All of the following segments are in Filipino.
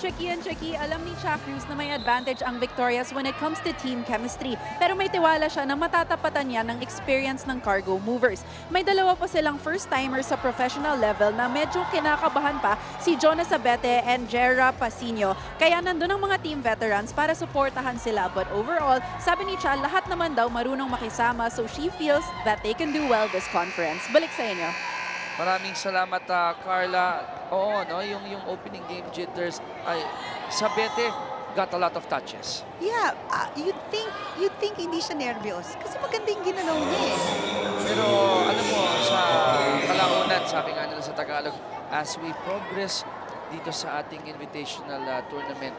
tricky and tricky, alam ni Cha Cruz na may advantage ang Victorias when it comes to team chemistry. Pero may tiwala siya na matatapatan niya ng experience ng Cargo Movers. May dalawa pa silang first-timers sa professional level na medyo kinakabahan pa, si Jonas Abete and Jera Pasino. Kaya nandun ang mga team veterans para suportahan sila. But overall, sabi ni Cha, lahat naman daw marunong makisama, so she feels that they can do well this conference. Balik sa inyo. Maraming salamat, Carla. Oo, no, yung opening game jitters, ay, Sabete got a lot of touches. Yeah, you'd think hindi siya nervyos kasi maganda yung ginalaw niya eh. Pero alam mo, sa kalaunan, sabi nga nila sa Tagalog, as we progress dito sa ating invitational tournament,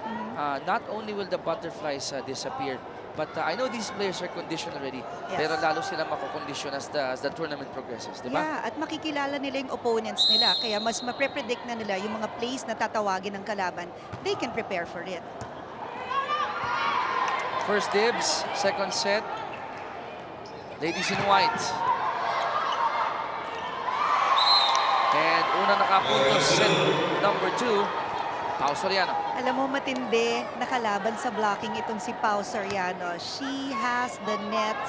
not only will the butterflies disappear, but I know these players are conditioned already, pero lalo sila makokondisyon as the tournament progresses, di ba? Yeah, at makikilala nila yung opponents nila, kaya mas mapre-predict na nila yung mga plays na tatawagin ng kalaban. They can prepare for it. First dibs, second set. Ladies in white. And unang nakapuntos, set number 2. Pao Soriano. Alam mo, matindi nakalaban sa blocking itong si Pao Soriano. She has the net.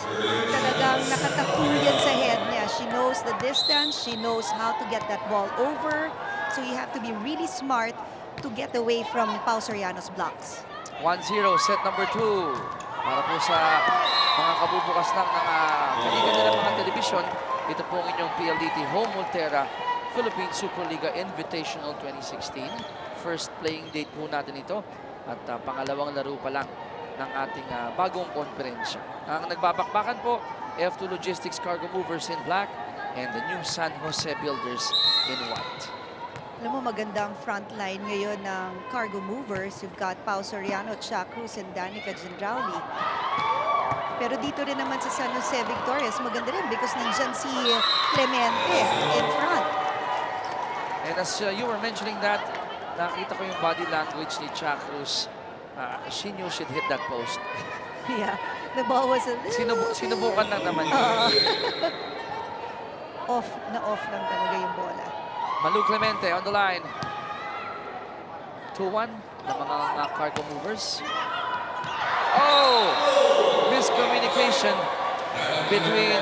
Talagang nakatakuyan sa head niya. She knows the distance. She knows how to get that ball over. So you have to be really smart to get away from Pao Soriano's blocks. 1-0, set number 2. Para po sa mga kabubukas lang ng kanina mga television, ito po ang inyong PLDT Home Volterra Philippine Superliga Invitational 2016. First playing date po natin ito at pangalawang laro pa lang ng ating bagong konferensya. Ang nagbabakbakan po, F2 Logistics Cargo Movers in black and the new San Jose Builders in white. Alam mo, maganda ang front line ngayon ng Cargo Movers. You've got Pao Soriano, Cha Cruz, and Danica Gendrauli. Pero dito rin naman sa San Jose Victorias, maganda rin because nandyan si Clemente in front. And as you were mentioning that, nakita ko yung body language ni Cha Cruz. She knew she'd hit that post. Yeah, the ball was a Sinubukan lang naman niya. off lang talaga yung bola. Malu Clemente on the line. 2-1 ng mga Cargo Movers. Oh! Miscommunication between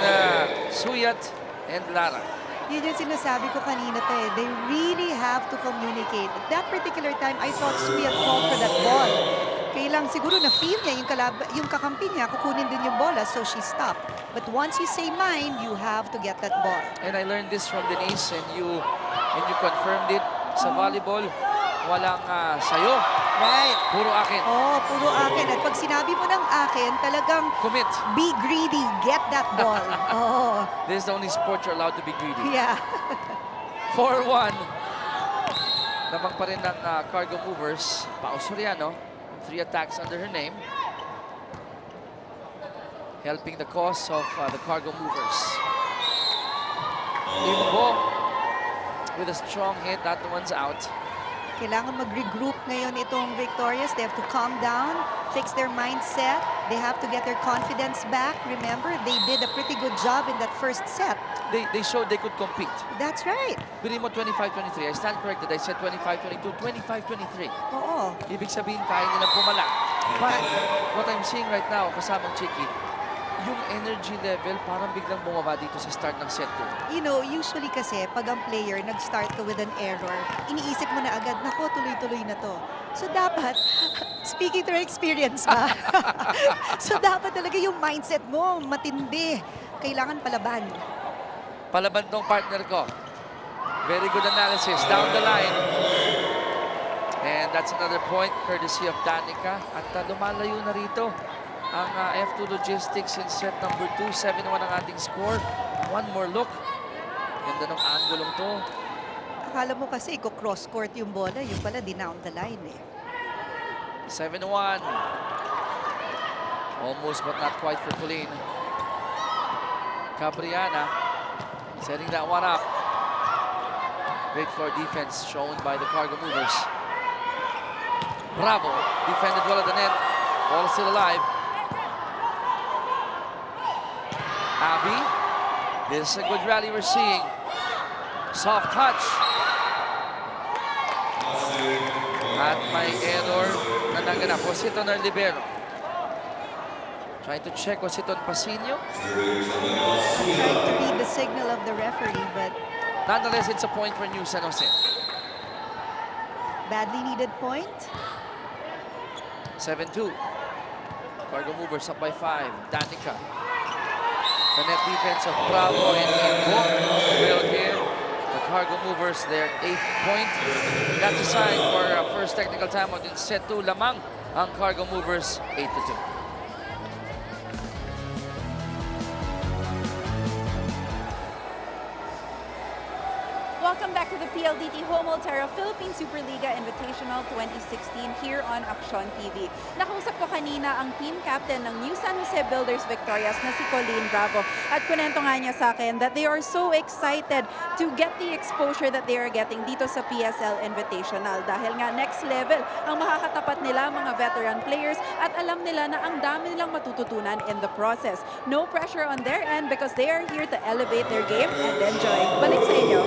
Suyat and Lara. Yun yung sinasabi ko kanina pa eh. They really have to communicate. At that particular time, I thought Suyat called for that ball. Kailang siguro na-feel niya yung kakampi niya, kukunin din yung bola, so she stopped. But once you say mine, you have to get that ball. And I learned this from Denise and you confirmed it sa volleyball. Walang sayo. Right. Puro akin. Oh, puro akin. At pag sinabi mo ng akin, talagang Commit. be greedy, get that ball. Oh. This is the only sport you're allowed to be greedy. Yeah. 4-1. Namang pa rin ng Cargo Movers. Pao Soriano. 3 attacks under her name. Helping the cause of the Cargo Movers. Imbo with a strong hit. That one's out. Kailangan mag-regroup ngayon itong Victorias. They have to calm down, fix their mindset. They have to get their confidence back. Remember, they did a pretty good job in that first set. They showed they could compete. That's right. Bili mo 25-23. I stand corrected. I said 25-22. 25-23. Oo. Ibig sabihin, kaya nilang pumala. But what I'm seeing right now, kasamang Chiki, yung energy level parang biglang bumaba dito sa start ng set 2. You know, usually kasi pag ang player nag-start ka with an error, iniisip mo na agad, nako, tuloy-tuloy na to. So dapat, speaking through experience ba? So dapat talaga yung mindset mo, matindi. Kailangan palaban. Palaban tong partner ko. Very good analysis. Down the line. And that's another point courtesy of Danica. At lumalayo na rito ang F2 Logistics in set number 2. 7-1 ang ating score. One more look. Ganda ng anggulong to. Akala mo kasi cross court yung bola, yung pala down the line eh. 7-1. Almost but not quite for Colleen. Cabriana setting that one up. Great floor defense shown by the Cargo Movers. Bravo. Defended well at the net. Ball still alive. Abby. This is a good rally we're seeing. Soft touch. At may error na naganap. Wasiton or libero. Trying to check Wasiton Pasinio. Trying to read the signal of the referee, but Nonetheless, it's a point for New San Jose. badly needed point. 7-2. Cargo Movers up by 5. Danica. The net defense of Bravo and Ingo will give the Cargo Movers their 8th point. That's a sign for first technical timeout in set 2. Lamang ang Cargo Movers 8-2. Welcome back to the PLDT Home Ultera Philippine Superliga Invitational 2016 here on Aksyon TV. Nakausap ko kanina ang team captain ng New San Jose Builders Victorias na si Colleen Bravo. At kunento nga niya sa akin that they are so excited to get the exposure that they are getting dito sa PSL Invitational. Dahil nga next level ang makakatapat nila mga veteran players at alam nila na ang dami nilang matututunan in the process. No pressure on their end because they are here to elevate their game and enjoy. Balik sa inyo.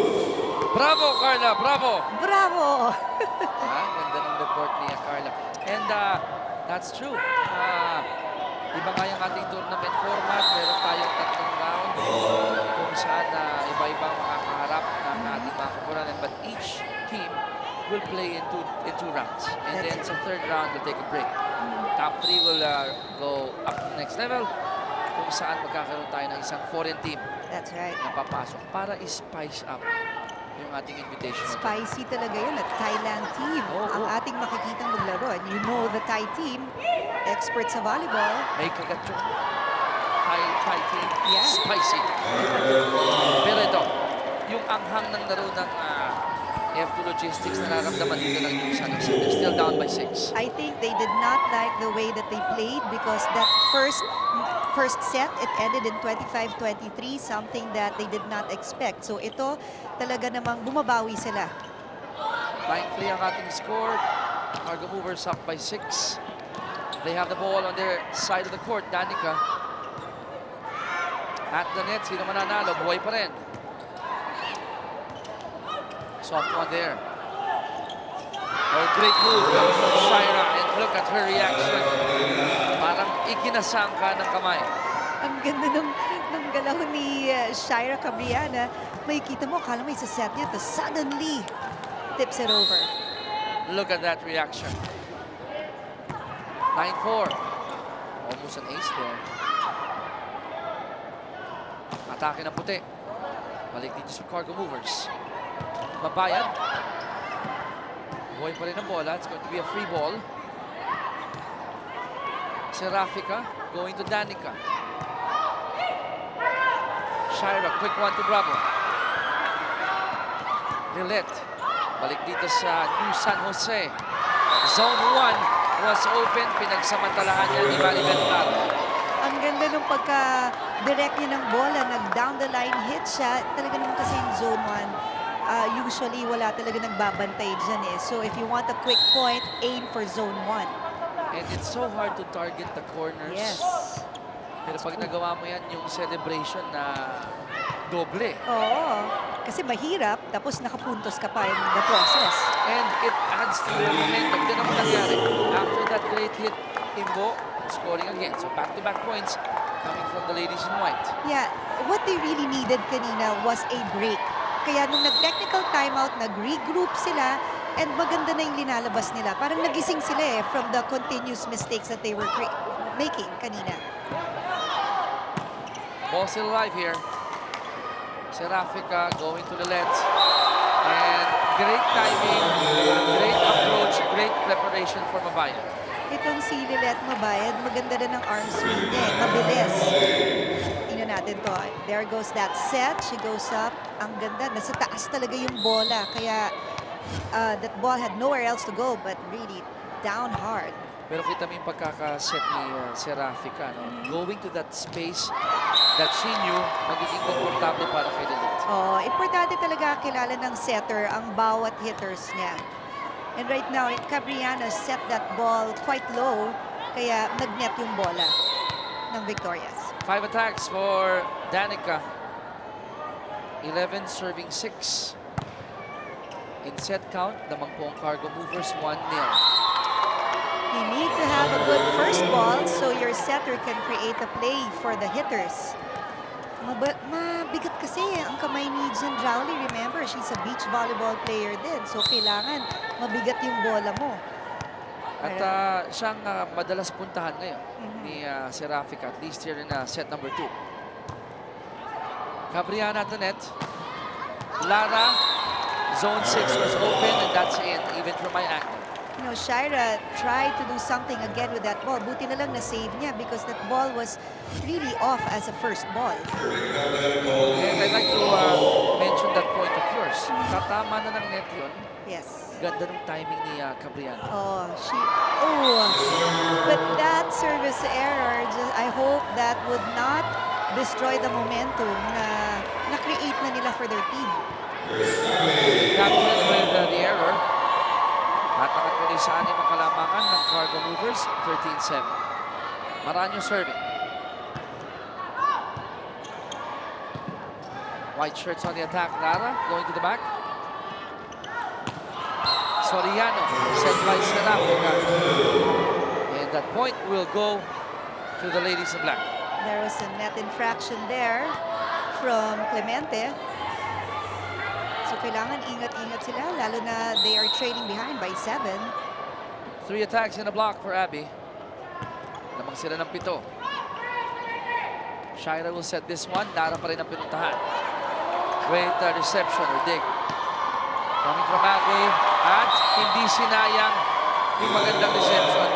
Bravo, Carla! Bravo! Bravo! Ganda ng report niya, Carla. And that's true. Iba nga yung ating tournament format. Meron tayong 3 round kung saan iba-ibang makakaharap ng ating mga kapuranan. But each team will play in two rounds. And then sa 3rd round, we'll take a break. Top 3 will go up to the next level kung saan magkakaroon tayo ng isang foreign team That's right. na papasok para i-spice up yung ating invitation. Spicy talaga yun at Thailand team ang ating makikitang maglaro. And you know the Thai team, experts sa volleyball. May kagat yung Thai team. Yeah. Spicy. Pero ito, yung anghang ng laro ng F2 Logistics na nararamdaman dito ng New San Jose. They're still down by 6. I think they did not like the way that they played because that first set, it ended in 25-23, something that they did not expect. So ito, talaga namang bumabawi sila. 9-3 ang ating score. Cargo Movers up by 6. They have the ball on their side of the court. Danica. At the net, sino mananalo? Buhay pa rin. Soft one there. Oh, great move comes from Shaira. And look at her reaction. Parang ikinasang ka ng kamay. Ang ganda ng galaw ni Shaira Cabriana. May kita mo, akala mo isa-set niya, to suddenly tips it over. Look at that reaction. 9-4. Almost an ace there. Atake ng puti. Balik dito sa Cargo Movers. Mabayad. Buhay pa rin ang bola. It's going to be a free ball. Serafica going to Danica. Shaira, quick one to Bravo. Lilette. Balik dito sa New San Jose. Zone 1 was open. Pinagsamantalahan niya ni Manny Bental. Ang ganda nung pagka-direct niya ng bola, nag-down the line hit siya. Talaga naman kasi yung zone 1, usually wala talaga nagbabantay dyan eh. So if you want a quick point, aim for zone 1. And it's so hard to target the corners. Yes. Pero pag nagawa mo yan, yung celebration na doble. Oo. Kasi mahirap, tapos nakapuntos ka pa in the process. And it adds to their momentum. Din naman nangyari. After that great hit, Imbo scoring again. So back-to-back points coming from the ladies in white. Yeah, what they really needed kanina was a break. Kaya nung nag-technical timeout, nag-regroup sila, and maganda na yung linalabas nila. Parang nagising sila eh from the continuous mistakes that they were making kanina. Ball still alive here. Serafica going to the left. And great timing, great approach, great preparation for Mabayan. Itong si Lilette Mabayad, maganda na ng arm swing niya eh. Mabilis. Tingnan natin to. There goes that set. She goes up. Ang ganda. Nasa taas talaga yung bola. Kaya that ball had nowhere else to go but really down hard. Pero kita mo yung pagkakaset ni Serafica, no? Going to that space that she knew magiging komportable para kay Lilette. Oh, importante talaga kilala ng setter ang bawat hitters niya. And right now, Cabriana set that ball quite low, kaya nag-net yung bola ng Victorias. 5 attacks for Danica. 11 serving 6. In set count, naman po ang Cargo Movers 1-0. You need to have a good first ball so your setter can create a play for the hitters. Mabigat kasi ang kamay ni Jen Rowley. Remember, she's a beach volleyball player din. So, kailangan mabigat yung bola mo. At siyang madalas puntahan ngayon ni Serafica, at least here in set number 2. Cabriana at the net. Lara, zone 6 was open and that's in, even from my angle. You know, Shaira tried to do something again with that ball. Buti na lang na-save niya because that ball was really off as a first ball. And I'd like to mention that point of yours. Tatama na ng net yun. Yes. Ganda ng timing ni Cabriana. But that service error, I hope that would not destroy the momentum na na-create na nila for their team. Captain with the error. At nakatuli sa anim ang kalamangan ng Cargo Movers, 13-7. Maranyo serving. White shirts on the attack. Lara going to the back. Soriano, set by Serafica. And that point will go to the ladies in black. There was a net infraction there from Clemente. So kailangan ingat-ingat sila, lalo na they are trailing behind by 7. 3 attacks in a block for Abby. Lamang sila ng 7. Shaira will set this one. Lara pa rin ang pinuntahan. Great reception or dig. Coming from Abby. At hindi sinayang yung magandang reception.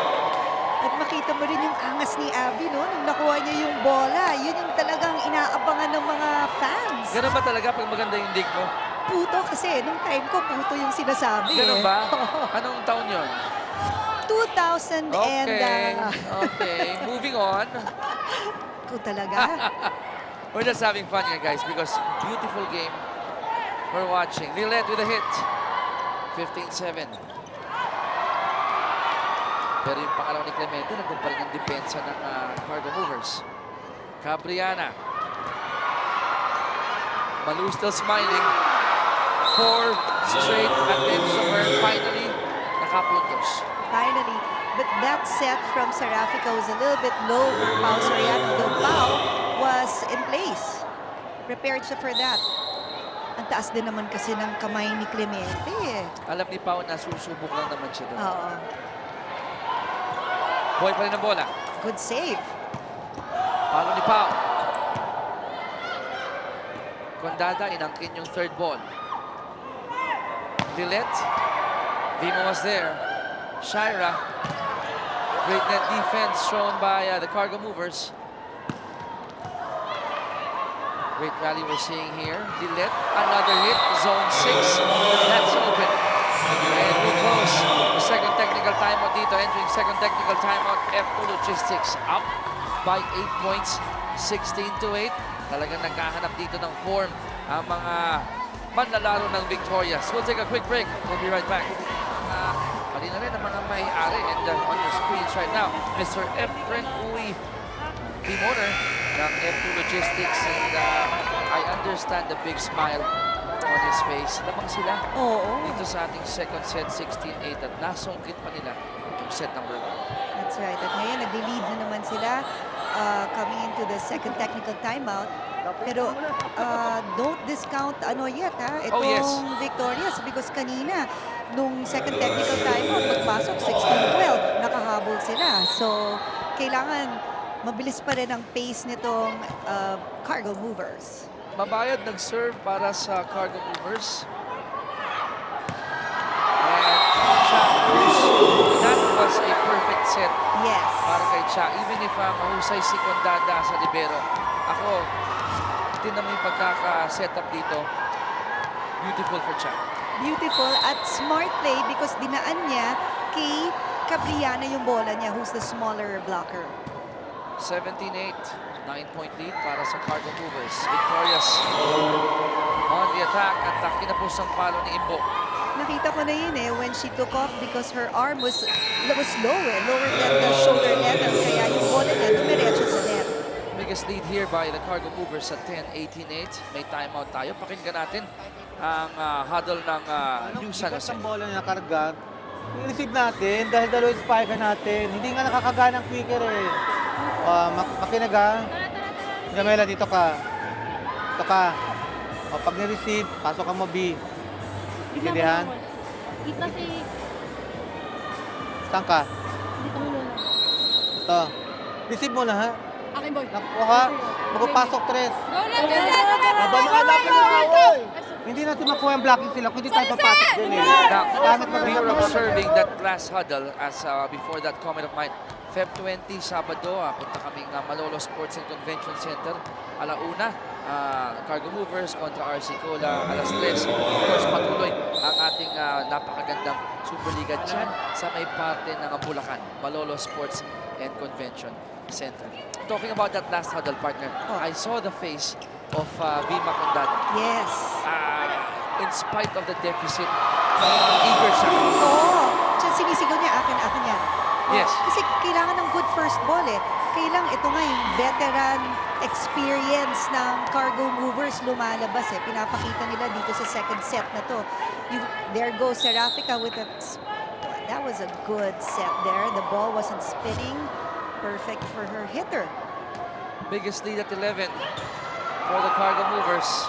At makita mo rin yung angas ni Abby, no? Nung nakuha niya yung bola, yun yung talagang inaabangan ng mga fans. Ganun ba talaga pag maganda yung dig mo? Puto kasi, nung time ko, puto yung sinasabi. Ganun ba? Anong taon yun? 2000 Okay. Moving on. Kung talaga. We're just having fun here, guys, because beautiful game we're watching. Lilette with a hit. 15-7. Pero yung pangalawa ni Clemente, nandun pa rin ang depensa ng Cargo Movers. Cabriana. Malu still smiling. 4 straight attempts of her. Finally, nakapuntos. Finally. But that set from Serafica was a little bit low for Pao Soriano. Though Pao was in place. Prepared siya for that. Ang taas din naman kasi ng kamay ni Clemente. Alam ni Pao na susubok lang naman siya doon. Oo. Boy pa rin ang bola. Good save. Palo ni Pao. Condada, inangkin yung third ball. Lilette. Vimo was there. Shaira. Great net defense shown by the Cargo Movers. Great rally we're seeing here. Lilette, another hit. Zone 6. That's open. And we close the second technical timeout dito. Entering second technical timeout, F2 Logistics up by 8 points. 16-8. Talagang nagkahanap dito ng form ang mga manlalaro ng Victorias. We'll take a quick break. We'll be right back. Pali na rin ang mga may-ari. And on your screens right now, Mr. Efren Uy, team owner ng F2 Logistics. And I understand the big smile on his face. Lamang sila Oo. dito sa ating second set, 16-8. At nasungkit pa nila yung set number 1. That's right. At ngayon, nag-lead na naman sila coming into the second technical timeout. Pero don't discount yet, ha? Itong yes. Victorias because kanina, nung second technical timeout, pagpasok 16-12, nakahabol sila. So, kailangan mabilis pa rin ang pace nitong Cargo Movers. Mabayad nag-serve para sa Cargo Movers. And Cha Cruz, that was a perfect set Yes. para kay Cha. Even if mahusay si Condada sa libero. Ako, din naman yung pagkaka-setup dito. Beautiful for Cha. Beautiful at smart play because dinaan niya kay Cabriana yung bola niya, who's the smaller blocker. 17-8. 9-point lead para sa Cargo Movers. Victorious on the attack at kinapos ang palo ni Imbo. Nakita ko na yun when she took off because her arm was lower than the shoulder level. Kaya yung bola niya dumiretso sa net. May biggest lead here by the Cargo Movers sa 10-18-8. May timeout tayo. Pakinggan natin ang huddle ng New San Jose. Ang bola na nakarga, i-receive natin dahil dalawang spiker natin. Hindi nga nakakagana ang quicker eh. Makinig ha. Jamela, dito ka. Dito ka. Pag ni-receive, pasok ka mo B. Intindihan? Kita si... Saan ka? Dito mo muna. Ito. Receive mo na ha. Akin, boy. Nakuha ka. Magpapasok 3. Hindi natin makuha yung blocking sila kung hindi tayo papasok din eh. Now, Pangit we maganda were pa. observing that last huddle as before that comment of mine. Feb 20, Sabado, punta kaming Malolo Sports and Convention Center. Alauna, Cargo Movers kontra RC Cola. Alas 3, of course, patuloy ang ating napakagandang Superliga dyan sa may parte ng Bulacan, Malolo Sports and Convention Center. Talking about that last huddle, partner, I saw the face of Vima Condada. Yes. In spite of the deficit, eager siya. Oo. Siya sinisigaw niya, akin yan. Yes. Kasi kailangan ng good first ball eh. Kailangan ito nga yung veteran experience ng Cargo Movers lumalabas eh. Pinapakita nila dito sa second set na to. There goes Serafica with a... That was a good set there. The ball wasn't spinning. Perfect for her hitter. Biggest lead at 11 for the Cargo Movers.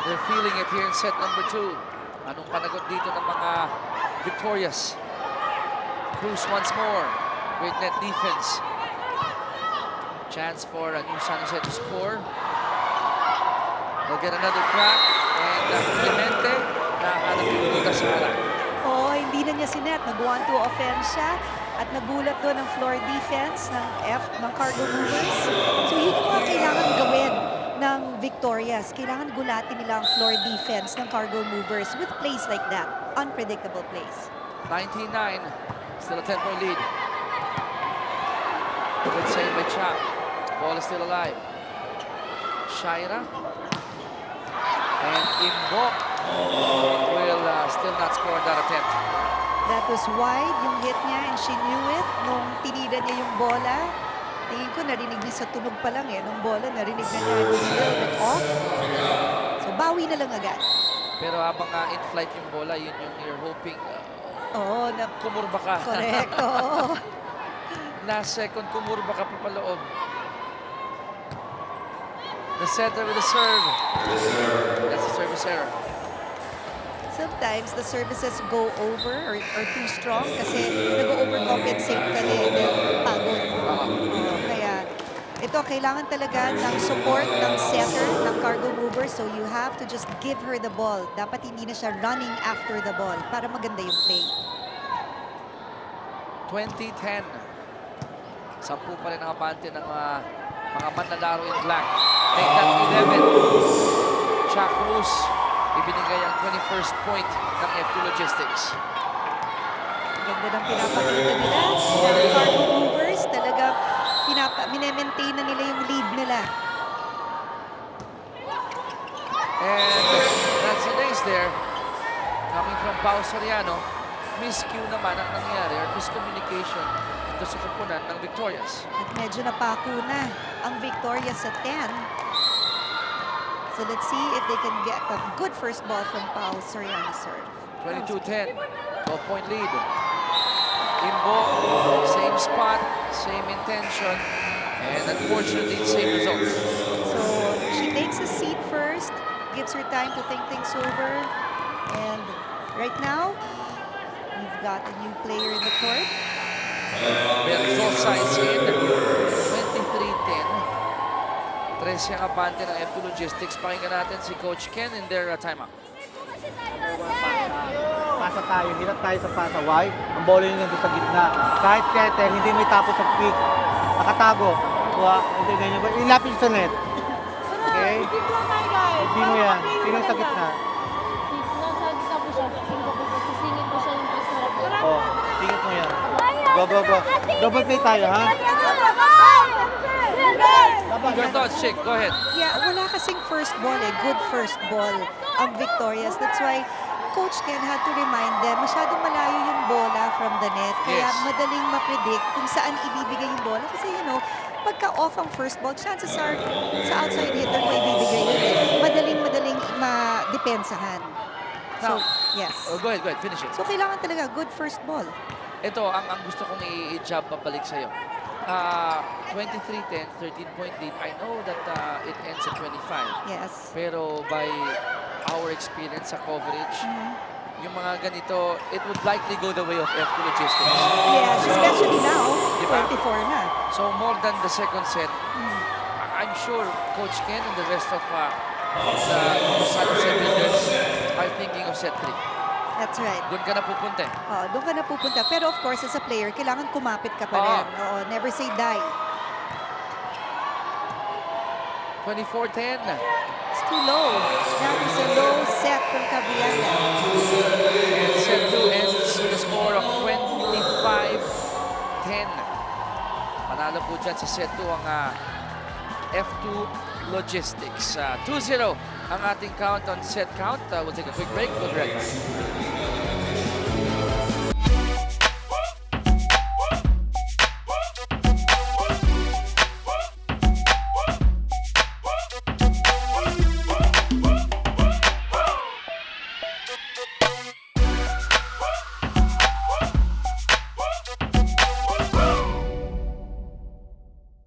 They're feeling it here in set number 2. Anong panagot dito ng mga Victorias? Cruz once more. Great net defense. Chance for New San Jose to score. They'll get another crack. And Clemente nahanap yung butas sa harap. Oh, hindi na niya sinet. Nag-1-2 offense siya. At nagulat doon ang floor defense ng Cargo Movers. So yun yung mga kailangan gawin ng Victorias. Kailangan gulatin nila ang floor defense ng Cargo Movers with plays like that. Unpredictable plays. 19-9. Still a 10-point lead. Good save by Chap. Ball is still alive. Shaira. And Imbo will still not score on that attempt. That was wide yung hit niya and she knew it nung tinira niya yung bola. Tingin ko narinig niya sa tunog pa lang eh. Nung bola narinig na niya it was a little bit off. So bawi na lang agad. Pero habang in-flight yung bola, yun yung you're hoping Oo, kumurba ka. correct. Oo. Last second, kumurba ka pa paloob. The setter with the serve. That's a service error. Sometimes the services go over or too strong kasi nag-overcompensate ka na pagod. Kaya ito, kailangan talaga ng support ng setter, ng Cargo Mover. So you have to just give her the ball. Dapat hindi na siya running after the ball para maganda yung play. 20-10. 10 pa rin ang abante ng mga manlalaro in black. Make that 11. Chuck Cruz ibinigay ang 21st point ng F2 Logistics. Ganda ng pinapakita nila. Ng Cargo Movers, talaga minemaintain na nila yung lead nila. And that's an ace there. Coming from Pao Soriano. Miscue naman ang nangyari or miscommunication ito sa kupunan ng Victorias. At medyo napako na ang Victorias sa 10. So let's see if they can get a good first ball from Pao Soriano serve. 22-10. 12-point lead. Imbo, same spot, same intention, and unfortunately, same result. So she takes a seat first, gives her time to think things over. And right now, we've got a new player in the court. Both sides in. 23-10. 13 ang abante ng F2 Logistics. Pakinggan natin si Coach Ken in their timeout. Pasa tayo, hirap tayo sa pasa. Why? Ang bola yun nandun sa gitna. Kahit setter, hindi may tapos sa pick. Nakatago. Kuha, hindi ganyan. Ilapit sa net. Okay? Hindi mo yan. Sino sa gitna? Nasa gitna po siya. Sisingit po siya yung pasarap. Oh, singit mo yan. Go, go, go. Double play tayo, ha? Your thoughts, Chick. Go ahead. Yeah, wala kasing first ball eh. Good first ball ang Victorias. That's why Coach Ken had to remind them, masyadong malayo yung bola from the net. Kaya Yes. madaling ma-predict kung saan ibibigay yung bola. Kasi pagka off ang first ball, chances are sa outside hitter mo ibibigay yun. Madaling madepensahan. So, Now, yes. Go ahead, finish it. So, kailangan talaga good first ball. Ito, ang gusto kong i-jump pabalik sa'yo. 23-10, 13-point lead. I know that it ends at 25. Yes. Pero by our experience sa coverage, Mhm. yung mga ganito, it would likely go the way of F2 Logistics. Yes, especially now, Diba? 24 na. So more than the second set, Mm. I'm sure Coach Ken and the rest of the Sunset Builders are thinking of set 3. That's right. Doon ka na pupunta. Doon ka na pupunta. Pero of course, as a player, kailangan kumapit ka pa Oo. rin. Never say die. 24-10. It's too low. That is a low set from Cabriana. And set 2 ends with a score of 25-10. Panalo po dyan sa set 2 ang F2 Logistics. 2-0 ang ating count on set count. We'll take a quick break. We'll be right back.